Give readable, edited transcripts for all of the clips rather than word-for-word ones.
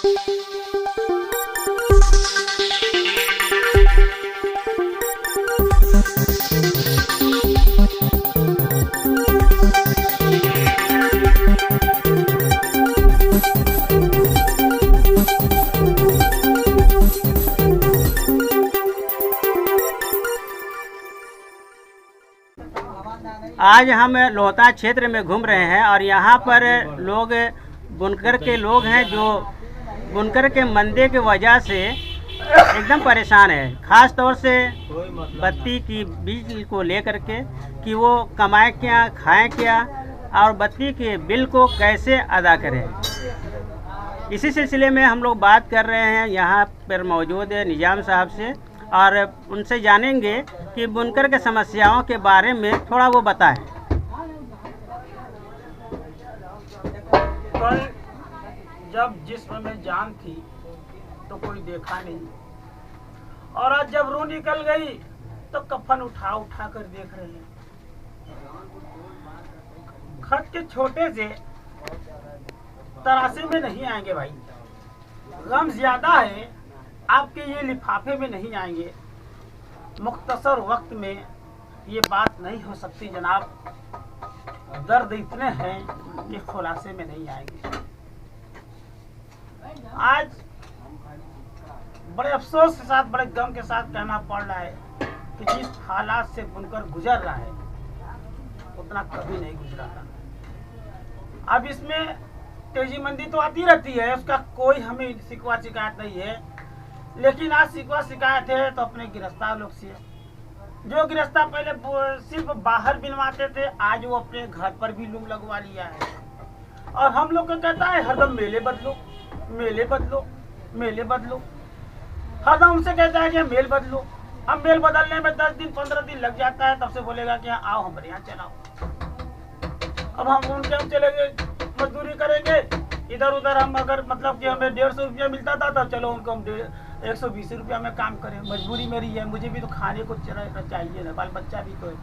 आज हम लोहता क्षेत्र में घूम रहे हैं और यहाँ पर लोग बुनकर के लोग हैं जो बुनकर के मंदे की वजह से एकदम परेशान है। ख़ास तौर से बत्ती की बिल को लेकर के कि वो कमाए क्या, खाएं क्या और बत्ती के बिल को कैसे अदा करें। इसी सिलसिले में हम लोग बात कर रहे हैं यहाँ पर मौजूद निजाम साहब से और उनसे जानेंगे कि बुनकर के समस्याओं के बारे में थोड़ा वो बताएं। कल जब जिस्म में जान थी तो कोई देखा नहीं, और आज जब रूह निकल गई तो कफन उठा उठा कर देख रहे हैं। खत के छोटे से तरासे में नहीं आएंगे भाई, गम ज्यादा है आपके ये लिफाफे में नहीं आएंगे। मुख्तसर वक्त में ये बात नहीं हो सकती जनाब, दर्द इतने हैं कि खुलासे में नहीं आएंगे। आज बड़े अफसोस के साथ, बड़े गम के साथ कहना पड़ रहा है कि जिस हालात से बुनकर गुजर रहा है उतना कभी नहीं गुजरा था। अब इसमें तेजी मंदी तो आती रहती है, उसका कोई हमें शिकवा शिकायत नहीं है, लेकिन आज शिकवा शिकायत है तो अपने गिरफ्तार लोग से। जो गिरफ्तार पहले सिर्फ बाहर बिनवाते थे, आज वो अपने घर पर भी लूम लगवा लिया है। और हम लोग को कहता है हरदम मेले बदलो, मेले बदलो, मेले बदलो, हरदम हमसे कहता है कि मेल बदलो। अब मेल बदलने में 10 दिन 15 दिन लग जाता है, तब से बोलेगा कि आओ हमारे यहाँ चलाओ। अब हम उनके हम चले गए, मजदूरी करेंगे इधर उधर। हम अगर मतलब कि हमें 150 रुपया मिलता था तब चलो उनको हम 120 रुपया में काम करें। मजबूरी मेरी है, मुझे भी तो खाने को चाहिए ना, बाल बच्चा भी तो है,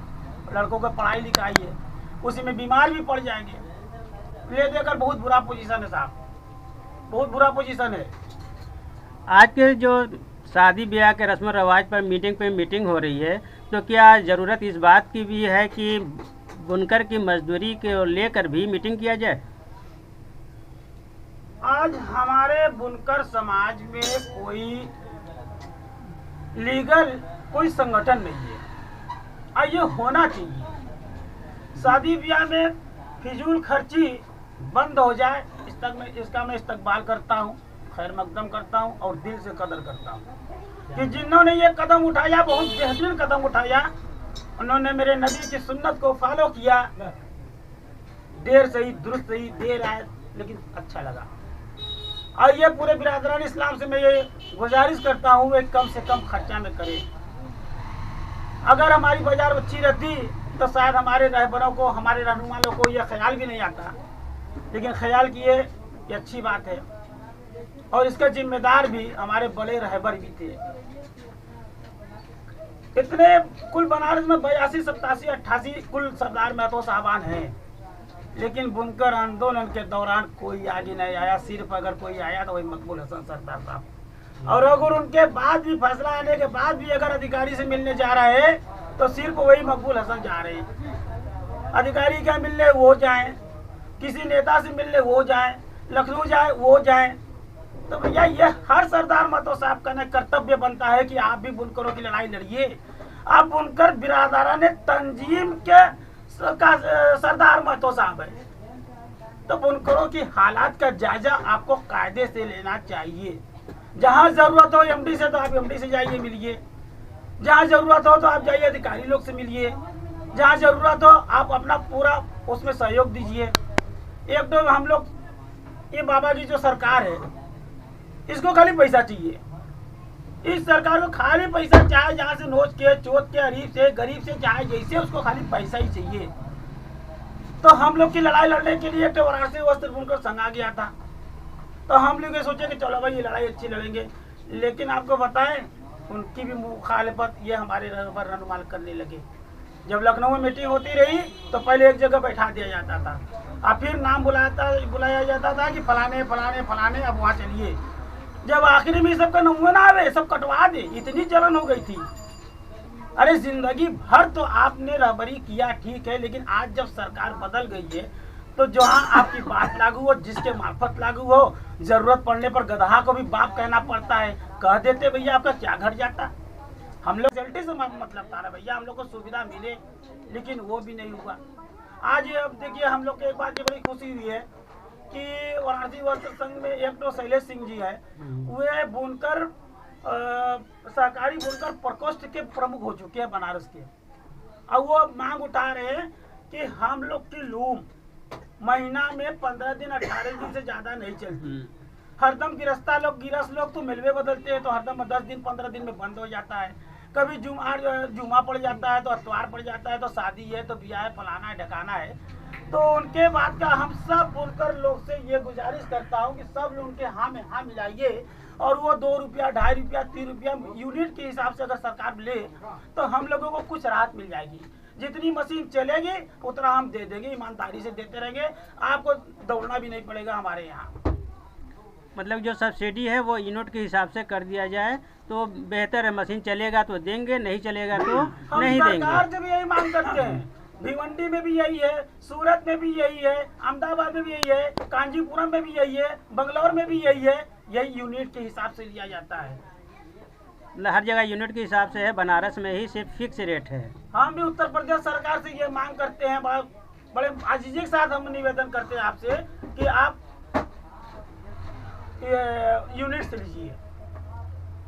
लड़कों का पढ़ाई लिखाई है, उसी में बीमार भी पड़ जाएंगे। ले देकर बहुत बुरा पोजीशन है साहब, बहुत बुरा पोजीशन है। आज के जो शादी ब्याह के रस्म रवाज पर मीटिंग हो रही है, तो क्या ज़रूरत इस बात की भी है कि बुनकर की मजदूरी को लेकर भी मीटिंग किया जाए? आज हमारे बुनकर समाज में कोई लीगल कोई संगठन नहीं है, और ये होना चाहिए। शादी ब्याह में फिजूल खर्ची बंद हो जाए, इसका मैं इस्तकबाल करता हूँ, खैर मकदम करता हूँ और दिल से कदर करता हूँ कि जिन्होंने ये कदम उठाया, बहुत बेहतरीन कदम उठाया। उन्होंने मेरे नबी की सुन्नत को फॉलो किया। देर सही दुरुस्त सही, देर आए लेकिन अच्छा लगा। और ये पूरे बिरादरान इस्लाम से मैं ये गुजारिश करता हूँ वे कम से कम खर्चा में करें। अगर हमारी बाजार अच्छी रहती तो शायद हमारे रहबरों को, हमारे रहनुमाओं को ये ख्याल भी नहीं आता, लेकिन ख्याल किए, ये अच्छी बात है। और इसके जिम्मेदार भी हमारे बड़े रहबर भी थे। इतने कुल बनारस में 82, 87, 88 कुल सरदार महतो साहबान हैं, लेकिन बुनकर आंदोलन के दौरान कोई आगे नहीं आया। सिर्फ अगर कोई आया तो वही मकबूल हसन सरदार साहब। और अगर उनके बाद भी फैसला आने के बाद भी अगर अधिकारी से मिलने जा रहे हैं तो सिर्फ वही मकबूल हसन जा रहे हैं। अधिकारी क्या मिलने वो जाएं, किसी नेता से मिलने वो जाएं, लखनऊ जाए वो जाएं। तो भैया ये हर सरदार महतो साहब का कर्तव्य बनता है कि आप भी बुनकरों की लड़ाई लड़िए। आप बुनकर बिरादरान तंजीम के सरदार महतो साहब है, तो बुनकरों की हालात का जायजा आपको कायदे से लेना चाहिए। जहां जरूरत हो एमडी से तो आप एमडी से जाइए मिलिए, जहां जरूरत हो तो आप जाइए अधिकारी लोग से मिलिए, जहां जरूरत हो आप अपना पूरा उसमें सहयोग दीजिए। एक तो हम लोग ये बाबा जी जो सरकार है इसको खाली पैसा चाहिए। इस सरकार को खाली पैसा, चाहे जहाँ से नोच के चोट के, अरीब से गरीब से, चाहे जैसे, उसको खाली पैसा ही चाहिए। तो हम लोग की लड़ाई लड़ने के लिए एक वाराणसी वस्त्र बुनकर संघ आ गया था, तो हम लोग ये सोचे कि चलो भाई ये लड़ाई अच्छी लड़ेंगे। लेकिन आपको बताएं उनकी भी मुखालिफत ये हमारे रहनुमा करने लगे। जब लखनऊ में मीटिंग होती रही तो पहले एक जगह बैठा दिया जाता था, और फिर नाम बुलाया जाता था कि फलाने फलाने फलाने, अब वहाँ चलिए। जब आखिरी में सबका नमूना ना आवे, सब कटवा दे, इतनी जलन हो गई थी। अरे जिंदगी भर तो आपने रहबरी किया, ठीक है, लेकिन आज जब सरकार बदल गई है तो जहाँ आपकी बात लागू हो, जिसके मार्फत लागू हो, जरूरत पड़ने पर गधा को भी बाप कहना पड़ता है। कह देते भैया आपका क्या घट जाता। हम लोग रिजल्ट से मतलब था ना भैया, हम लोग को सुविधा मिले, लेकिन वो भी नहीं हुआ। आज अब देखिए हम लोग के एक बात की बड़ी खुशी हुई है कि वाराणसी वस्त्र संघ में एक तो शैलेश सिंह जी है, वे बुनकर सहकारी बुनकर प्रकोष्ठ के प्रमुख हो चुके हैं बनारस के। अब वो मांग उठा रहे हैं कि हम लोग की लूम महीना में 15 दिन 18 दिन से ज्यादा नहीं चलती। हरदम गिरस्त लोग तो मिलवे बदलते हैं, तो हरदम 10 दिन 15 दिन में बंद हो जाता है। कभी जुमा पड़ जाता है, तो अतवार पड़ जाता है, तो शादी है, तो ब्याह है, फलाना है, ढकाना है। तो उनके बाद का हम सब बुनकर लोग से ये गुजारिश करता हूँ कि सब लोग उनके हाँ में हाँ मिलाइए, और वो 2 रुपया 2.5 रुपया 3 रुपया यूनिट के हिसाब से अगर सरकार ले तो हम लोगों को कुछ राहत मिल जाएगी। जितनी मशीन चलेगी उतना हम दे देंगे, ईमानदारी से देते रहेंगे, आपको दौड़ना भी नहीं पड़ेगा हमारे यहाँ। मतलब जो सब्सिडी है वो यूनिट के हिसाब से कर दिया जाए तो बेहतर है। मशीन चलेगा तो देंगे, नहीं चलेगा तो नहीं देंगे। सरकार से भी यही मांग करते हैं। भिवंडी में भी यही है, सूरत में भी यही है, अहमदाबाद में भी यही है, कांजीपुरम में भी यही है, बंगलौर में भी यही है। यही यूनिट के हिसाब से लिया जाता है। हर जगह यूनिट के हिसाब से है, बनारस में ही सिर्फ फिक्स रेट है। हम भी उत्तर प्रदेश सरकार से ये मांग करते हैं, बड़े आजीजी के साथ हम निवेदन करते हैं आपसे कि आप यूनिट से लीजिए।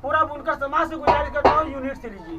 पूरा बुनकर समाज से गुजारिश करता हूँ, यूनिट से लीजिए।